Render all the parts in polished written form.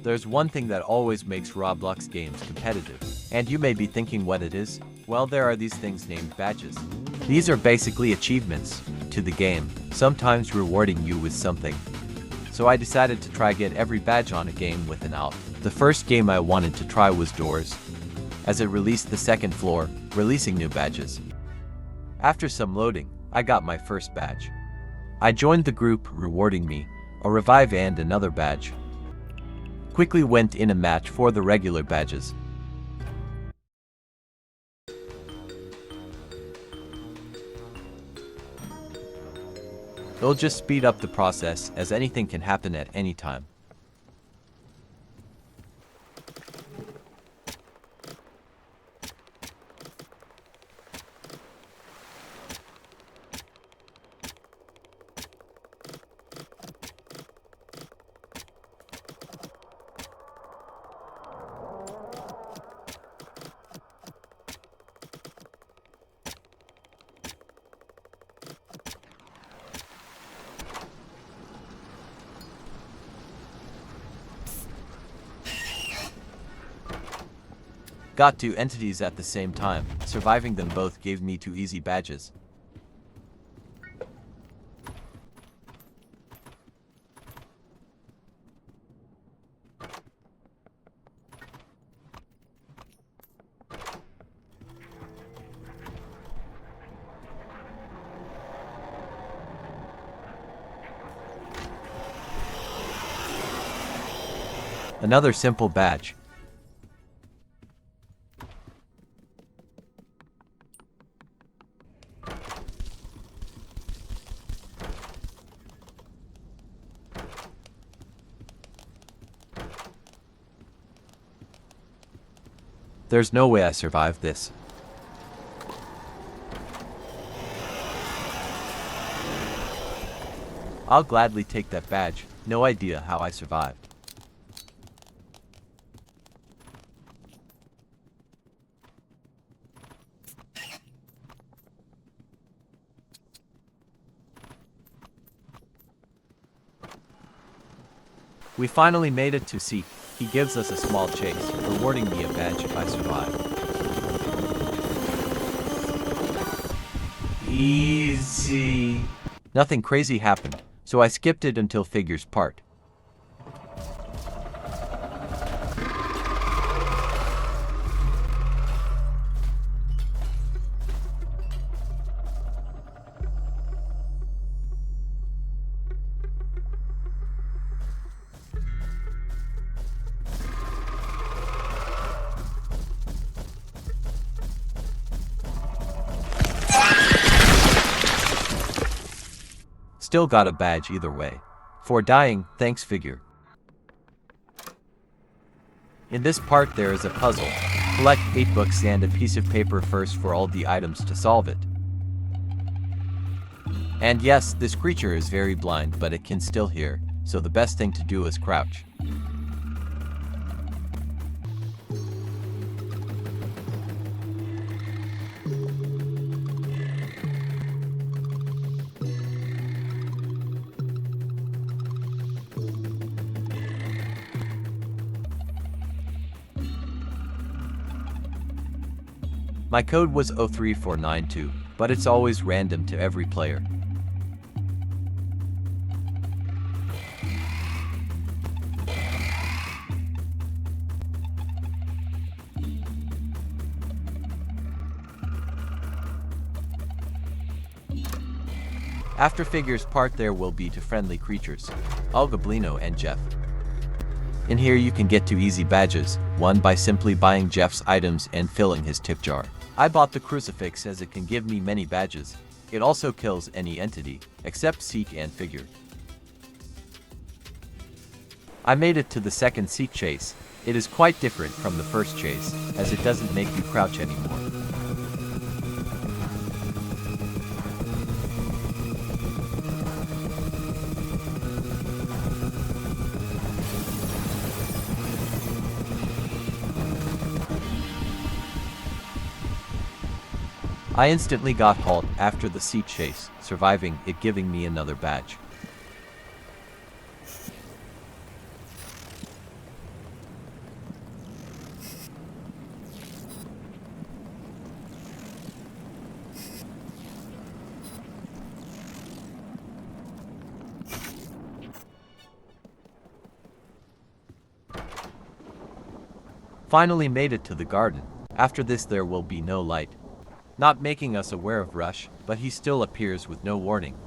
There's one thing that always makes Roblox games competitive, and you may be thinking what it is. Well, there are these things named badges. These are basically achievements to the game, sometimes rewarding you with something. So I decided to try get every badge on a game with an out. The first game I wanted to try was Doors, as it released the second floor, releasing new badges. After some loading, I got my first badge. I joined the group, rewarding me a revive and another badge. Quickly went in a match for the regular badges. It'll just speed up the process, as anything can happen at any time. Got two entities at the same time. Surviving them both gave me 2 easy badges. Another simple badge. There's no way I survived this. I'll gladly take that badge. No idea how I survived. We finally made it to Seek. He gives us a small chase, rewarding me a badge if I survive. Easy. Nothing crazy happened, so I skipped it until figures part. Still got a badge either way. For dying, thanks figure. In this part there is a puzzle. Collect 8 books and a piece of paper first for all the items to solve it. And yes, this creature is very blind, but it can still hear, so the best thing to do is crouch. My code was 03492, but it's always random to every player. After figures part there will be 2 friendly creatures, Algoblino and Jeff. In here you can get 2 easy badges, one by simply buying Jeff's items and filling his tip jar. I bought the crucifix as it can give me many badges. It also kills any entity, except Seek and Figure. I made it to the second Seek chase. It is quite different from the first chase, as it doesn't make you crouch anymore. I instantly got halt after the Seek chase, surviving it giving me another badge. Finally made it to the garden. After this there will be no light. Not making us aware of Rush, but he still appears with no warning.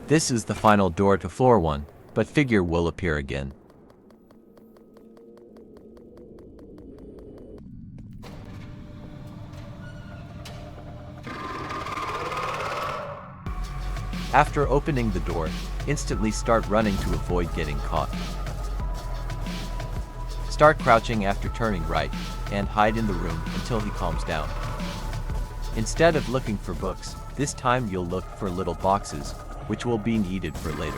This is the final door to floor 1, but figure will appear again. After opening the door, instantly start running to avoid getting caught. Start crouching after turning right, and hide in the room until he calms down. Instead of looking for books, this time you'll look for little boxes, which will be needed for later.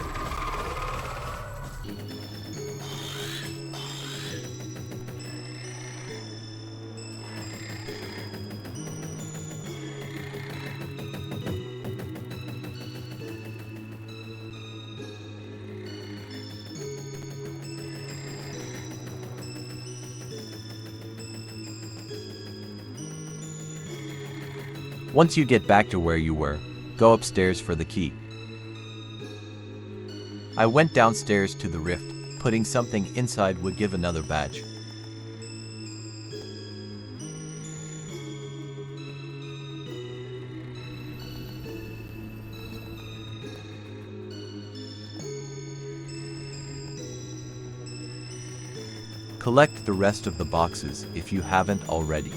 Once you get back to where you were, go upstairs for the key. I went downstairs to the rift. Putting something inside would give another badge. Collect the rest of the boxes if you haven't already.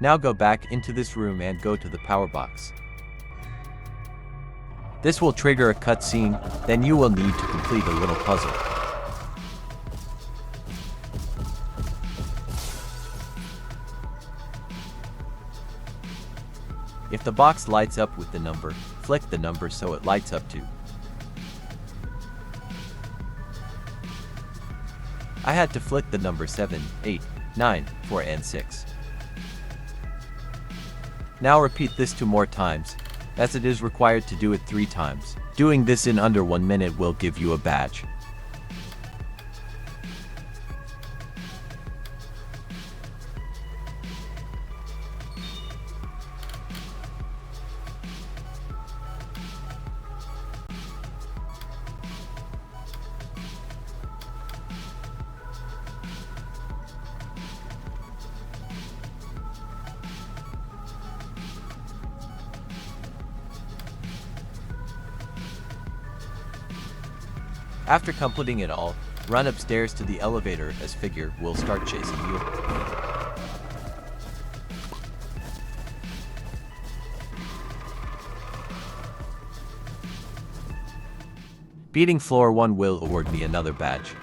Now go back into this room and go to the power box. This will trigger a cutscene, then you will need to complete a little puzzle. If the box lights up with the number, flick the number so it lights up too. I had to flick the number 7, 8, 9, 4 and 6. Now repeat this 2 more times, as it is required to do it 3 times. Doing this in under 1 minute will give you a badge. After completing it all, run upstairs to the elevator as figure will start chasing you. Beating floor 1 will award me another badge.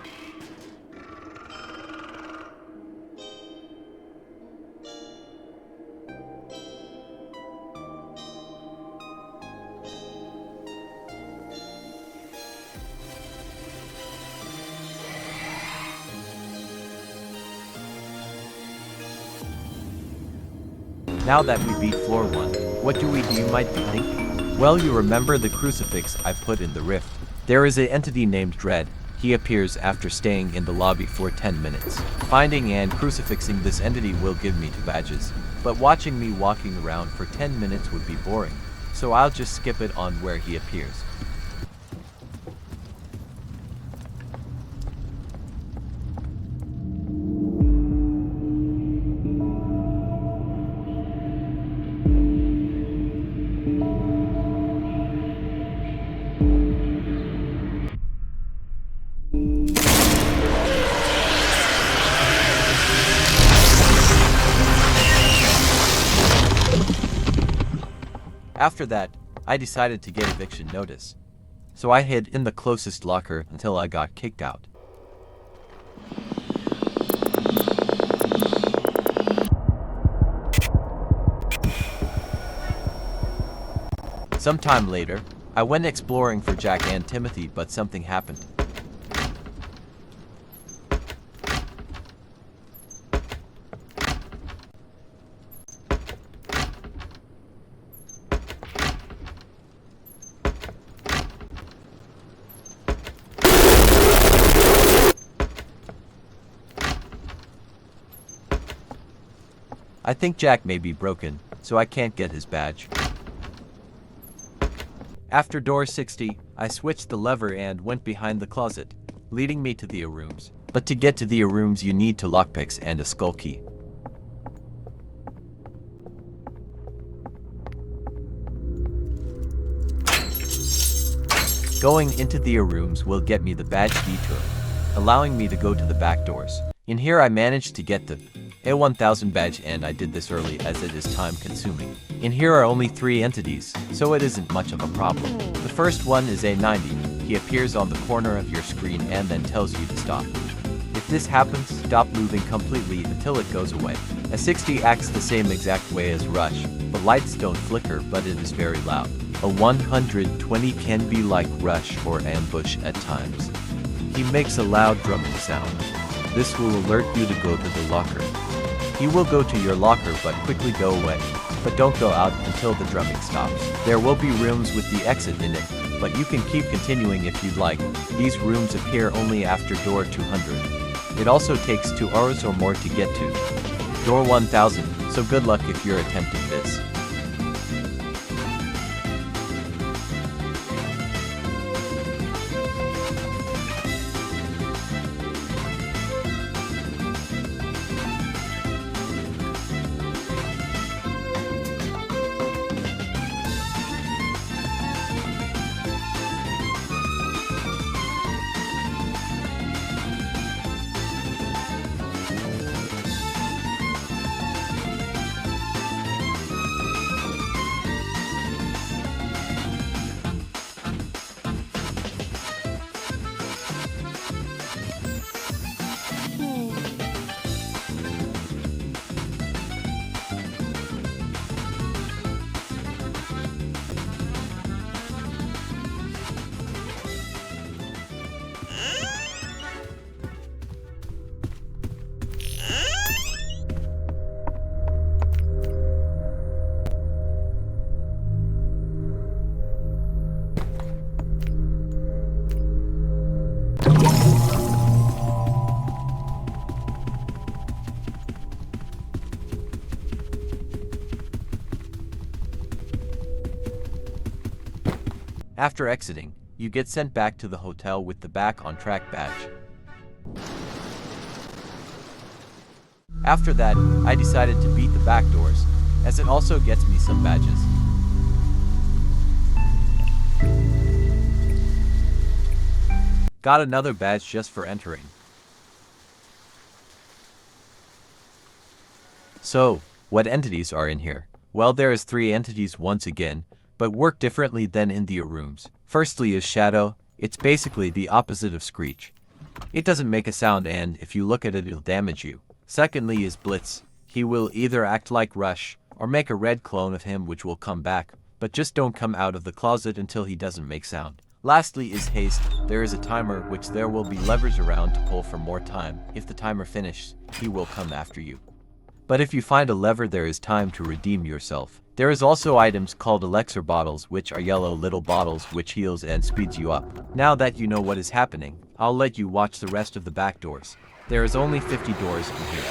Now that we beat floor 1, what do we do, you might be thinking? Well, you remember the crucifix I put in the rift. There is an entity named Dread. He appears after staying in the lobby for 10 minutes. Finding and crucifixing this entity will give me 2 badges, but watching me walking around for 10 minutes would be boring, so I'll just skip it on where he appears. After that, I decided to get eviction notice, so I hid in the closest locker until I got kicked out. Sometime later, I went exploring for Jack and Timothy, but something happened. I think Jack may be broken, so I can't get his badge. After door 60, I switched the lever and went behind the closet, leading me to the rooms. But to get to the rooms you need to lockpicks and a skull key. Going into the rooms will get me the badge detour, allowing me to go to the back doors. In here I managed to get the A1000 badge, and I did this early as it is time consuming. In here are only 3 entities, so it isn't much of a problem. The first one is A90. He appears on the corner of your screen and then tells you to stop. If this happens, stop moving completely until it goes away. A 60 acts the same exact way as Rush. The lights don't flicker, but it is very loud. A 120 can be like Rush or Ambush at times. He makes a loud drumming sound. This will alert you to go to the locker. He will go to your locker but quickly go away. But don't go out until the drumming stops. There will be rooms with the exit in it, but you can keep continuing if you'd like. These rooms appear only after door 200. It also takes 2 hours or more to get to door 1000, so good luck if you're attempting this. After exiting, you get sent back to the hotel with the back on track badge. After that, I decided to beat the back doors, as it also gets me some badges. Got another badge just for entering. So, what entities are in here? Well, there is 3 entities once again, but work differently than in the rooms. Firstly is Shadow. It's basically the opposite of Screech. It doesn't make a sound, and if you look at it, it'll damage you. Secondly is Blitz. He will either act like Rush, or make a red clone of him which will come back, but just don't come out of the closet until he doesn't make sound. Lastly is Haste. There is a timer which there will be levers around to pull for more time. If the timer finishes, he will come after you. But if you find a lever, there is time to redeem yourself. There is also items called elixir bottles, which are yellow little bottles which heals and speeds you up. Now that you know what is happening, I'll let you watch the rest of the back doors. There is only 50 doors in here.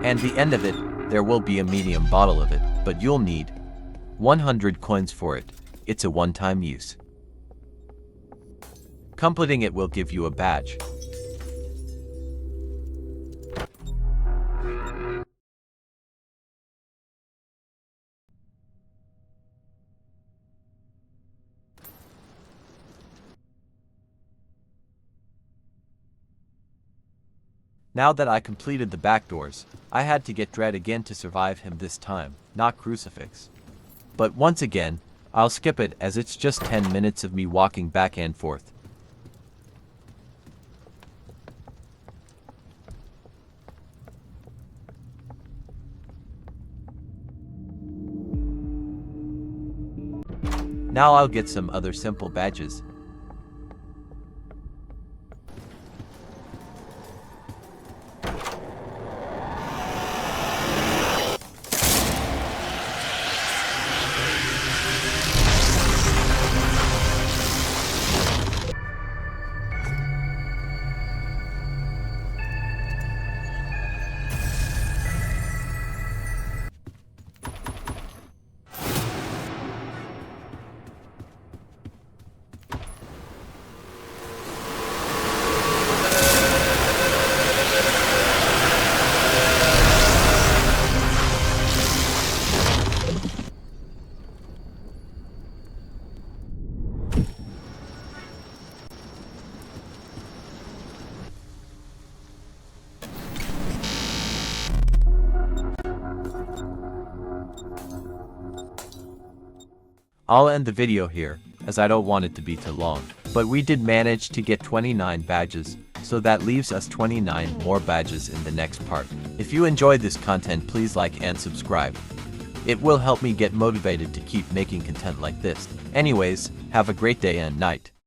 And the end of it, there will be a medium bottle of it, but you'll need 100 coins for it. It's a one-time use. Completing it will give you a badge. Now that I completed the back doors, I had to get Dread again to survive him this time, not Crucifix. But once again, I'll skip it as it's just 10 minutes of me walking back and forth. Now I'll get some other simple badges. I'll end the video here, as I don't want it to be too long. But we did manage to get 29 badges, so that leaves us 29 more badges in the next part. If you enjoyed this content, please like and subscribe. It will help me get motivated to keep making content like this. Anyways, have a great day and night.